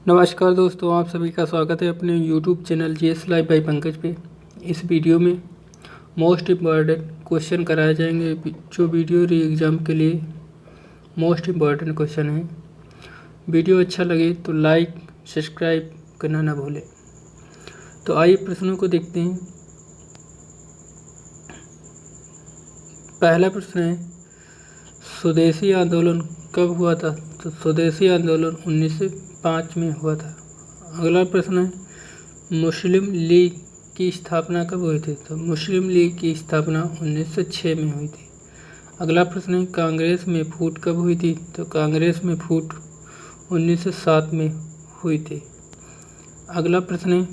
नमस्कार दोस्तों, आप सभी का स्वागत है अपने YouTube channel GS live by Pankaj पे। इस वीडियो में मोस्ट इम्पॉर्टेंट क्वेश्चन कराए जाएंगे जो वीडियो री एग्ज़ाम के लिए मोस्ट इम्पॉर्टेंट क्वेश्चन है। वीडियो अच्छा लगे तो लाइक सब्सक्राइब करना ना भूलें। तो आइए प्रश्नों को देखते हैं। पहला प्रश्न है, स्वदेशी आंदोलन कब हुआ था? तो स्वदेशी आंदोलन 1905 में हुआ था। अगला प्रश्न है, मुस्लिम लीग की स्थापना कब हुई थी? तो मुस्लिम लीग की स्थापना 1906 में हुई थी। अगला प्रश्न है, कांग्रेस में फूट कब हुई थी? तो कांग्रेस में फूट 1907 में हुई थी। अगला प्रश्न है,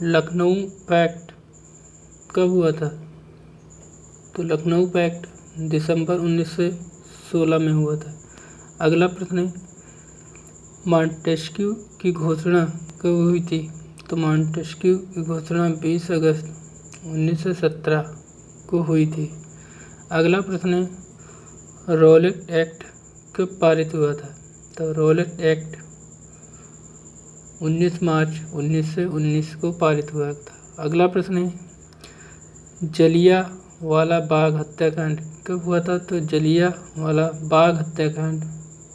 लखनऊ पैक्ट कब हुआ था? तो लखनऊ पैक्ट दिसंबर 1916 में हुआ था। अगला प्रश्न है, मॉन्टेस्क्यू की घोषणा कब हुई थी? तो मॉन्टेस्क्यू की घोषणा 20 अगस्त 1917 को हुई थी। अगला प्रश्न है, रॉलेट एक्ट कब पारित हुआ था? तो रॉलेट एक्ट 19 मार्च 1919 को पारित हुआ था। अगला प्रश्न है, जलियांवाला बाग हत्याकांड कब हुआ था? तो जलियांवाला बाग हत्याकांड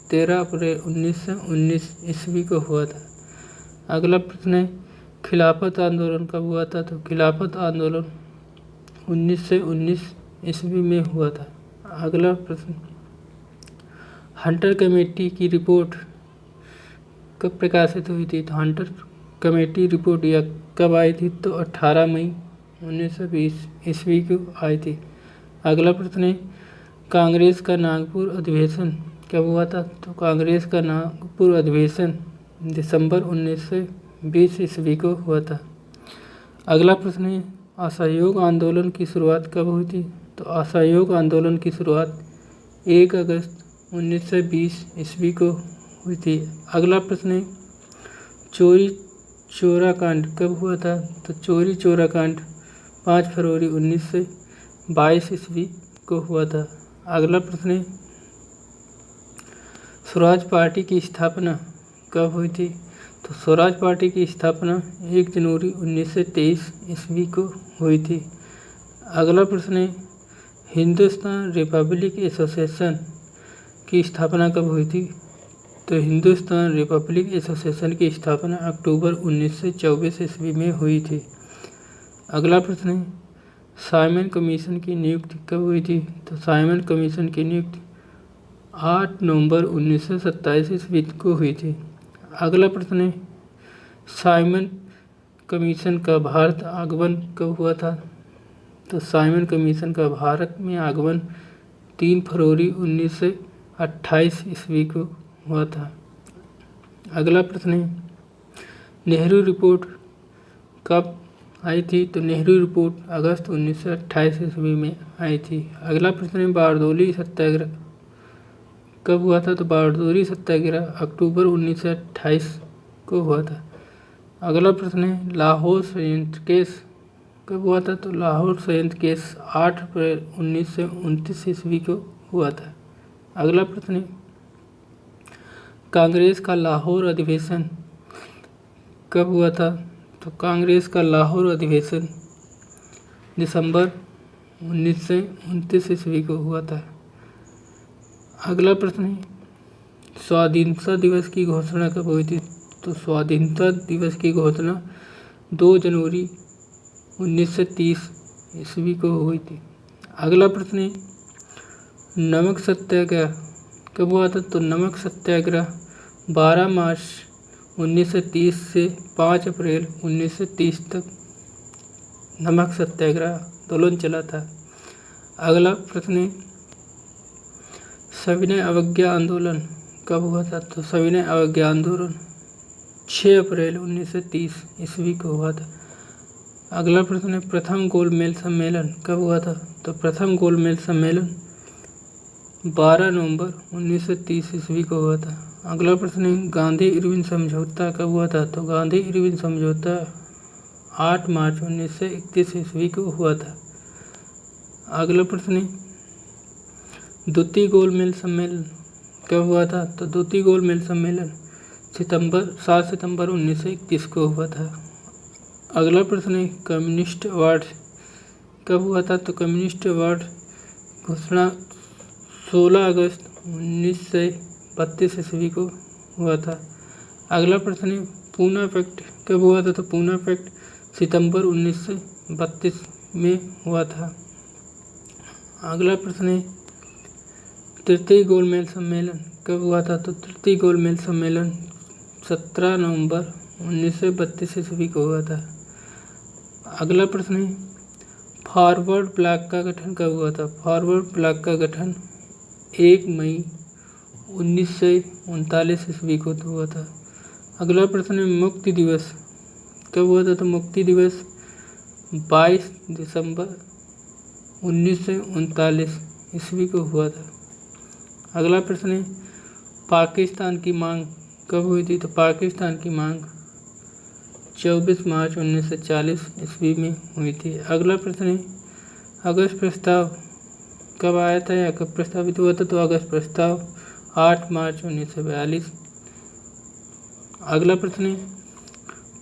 13 अप्रैल 1919 ईस्वी को हुआ था। अगला प्रश्न है, खिलाफत आंदोलन कब हुआ था? तो खिलाफत आंदोलन 1919 ईस्वी में हुआ था। अगला प्रश्न, हंटर कमेटी की रिपोर्ट कब प्रकाशित हुई थी? तो हंटर कमेटी रिपोर्ट यह कब आई थी? तो 18 मई 1920 ईस्वी को आई थी। अगला प्रश्न है, कांग्रेस का नागपुर अधिवेशन कब हुआ था? तो कांग्रेस का नागपुर अधिवेशन दिसंबर 1920 ईस्वी को हुआ था। अगला प्रश्न है, असहयोग आंदोलन की शुरुआत कब हुई थी? तो असहयोग आंदोलन की शुरुआत 1 अगस्त 1920 ईस्वी को हुई थी। अगला प्रश्न है, चोरी चोरा कांड कब हुआ था? तो चोरी चोरा कांड 5 फरवरी 1922 ईस्वी को हुआ था। अगला प्रश्न है, स्वराज पार्टी की स्थापना कब हुई थी? तो स्वराज पार्टी की स्थापना 1 जनवरी 1923 ईस्वी को हुई थी। अगला प्रश्न है, हिंदुस्तान रिपब्लिक एसोसिएशन की स्थापना कब हुई थी? तो हिंदुस्तान रिपब्लिक एसोसिएशन की स्थापना अक्टूबर 1924 ईस्वी में हुई थी। अगला प्रश्न है, साइमन कमीशन की नियुक्ति कब हुई थी? तो साइमन कमीशन की नियुक्ति 8 नवंबर 1927 ईस्वी को हुई थी। अगला प्रश्न है, साइमन कमीशन का भारत आगमन कब हुआ था? तो साइमन कमीशन का भारत में आगमन 3 फरवरी 1928 ईस्वी को हुआ था। अगला प्रश्न है, नेहरू रिपोर्ट कब आई थी? तो नेहरू रिपोर्ट अगस्त 1928 ईस्वी में आई थी। अगला प्रश्न है, बारदोली सत्याग्रह कब हुआ था? तो बारदोली सत्याग्रह अक्टूबर 1928 को हुआ था। अगला प्रश्न है, लाहौर संयंत्र केस कब हुआ था? तो लाहौर संयंत्र केस 8 अप्रैल 1929 ईस्वी को हुआ था। अगला प्रश्न है, कांग्रेस का लाहौर अधिवेशन कब हुआ था? तो कांग्रेस का लाहौर अधिवेशन दिसंबर 1929 ईस्वी को हुआ था। अगला प्रश्न है, स्वाधीनता दिवस की घोषणा कब हुई थी? तो स्वाधीनता दिवस की घोषणा 2 जनवरी 1930 ईस्वी को हुई थी। अगला प्रश्न है, नमक सत्याग्रह कब हुआ था? तो नमक सत्याग्रह 12 मार्च 1930 से 5 अप्रैल 1930 तक नमक सत्याग्रह आंदोलन चला था। अगला प्रश्न है, सविनय अवज्ञा आंदोलन कब हुआ था? तो सविनय अवज्ञा आंदोलन 6 अप्रैल 1930 ईस्वी को हुआ था। अगला प्रश्न है, प्रथम गोलमेज सम्मेलन कब हुआ था? तो प्रथम गोलमेज सम्मेलन 12 नवंबर 1930 ईस्वी को हुआ था। अगला प्रश्न है, गांधी इरविन समझौता कब हुआ था? तो गांधी इरविन समझौता 8 मार्च 1931 ईस्वी को हुआ था। अगला प्रश्न है, द्वितीय गोलमेज सम्मेलन कब हुआ था? तो द्वितीय गोलमेज सम्मेलन 7 सितंबर 1931 को हुआ था। अगला प्रश्न है कम्युनिस्ट अवार्ड कब हुआ था? तो कम्युनिस्ट अवार्ड घोषणा 16 अगस्त 1932 ईस्वी को हुआ था। अगला प्रश्न है पूना पैक्ट कब हुआ था? तो पूना पैक्ट सितंबर 1932 में हुआ था। अगला प्रश्न है तृतीय गोलमेज सम्मेलन कब हुआ था? तो तृतीय गोलमेज सम्मेलन 17 नवंबर 1932 ईस्वी को हुआ था। अगला प्रश्न है फॉरवर्ड ब्लॉक का गठन कब हुआ था? फॉरवर्ड ब्लॉक का गठन 1 मई 1939 ईस्वी को हुआ था। अगला प्रश्न है मुक्ति दिवस कब हुआ था? तो मुक्ति दिवस 22 दिसंबर 1939 ईस्वी को हुआ था। अगला प्रश्न है पाकिस्तान की मांग कब हुई थी? तो पाकिस्तान की मांग 24 मार्च 1940 ईस्वी में हुई थी। अगला प्रश्न है अगस्त प्रस्ताव कब आया था या कब प्रस्तावित हुआ था? तो अगस्त प्रस्ताव 8 मार्च 1942। अगला प्रश्न है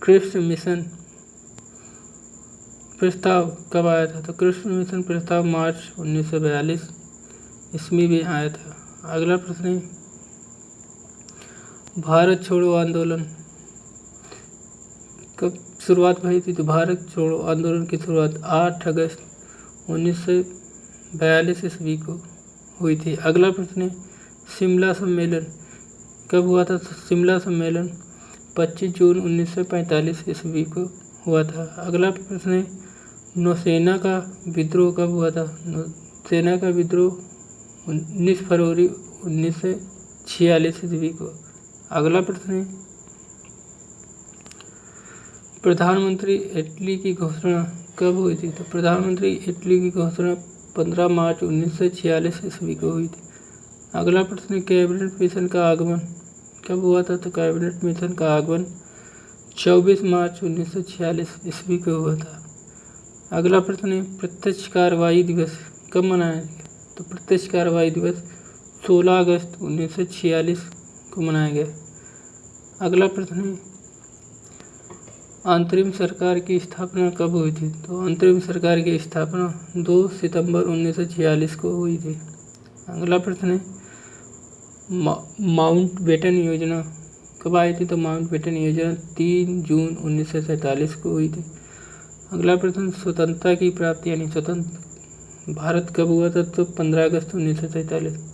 क्रिप्स मिशन प्रस्ताव कब आया था? तो क्रिप्स मिशन प्रस्ताव मार्च 1942 ईस्वी में आया था। अगला प्रश्न है भारत छोड़ो आंदोलन कब शुरुआत हुई थी? तो भारत छोड़ो आंदोलन की शुरुआत 8 अगस्त 1942 ईस्वी को हुई थी। अगला प्रश्न है शिमला सम्मेलन कब हुआ था? तो शिमला सम्मेलन 25 जून 1945 ईस्वी को हुआ था। अगला प्रश्न है नौसेना का विद्रोह कब हुआ था? नौसेना का विद्रोह 19 फरवरी 1946 ईस्वी को। अगला प्रश्न है प्रधानमंत्री इटली की घोषणा कब हुई थी? तो प्रधानमंत्री इटली की घोषणा 15 मार्च 1946 ईस्वी को हुई थी। अगला प्रश्न है कैबिनेट मिशन का आगमन कब हुआ था? तो कैबिनेट मिशन का आगमन 24 मार्च 1946 ईस्वी को हुआ था। अगला प्रश्न है प्रत्यक्ष कार्रवाई दिवस कब मनाया गया? तो प्रत्यक्ष कार्रवाई दिवस 16 अगस्त 1946 को मनाया गया। अगला प्रश्न है अंतरिम सरकार की स्थापना कब हुई थी? तो अंतरिम सरकार की स्थापना 2 सितंबर 1946 को हुई थी। अगला प्रश्न है माउंटबेटन योजना कब आई थी? तो माउंटबेटन योजना 3 जून 1947 को हुई थी। अगला प्रश्न स्वतंत्रता की प्राप्ति यानी स्वतंत्र भारत कब हुआ था? तो 15 अगस्त 1947।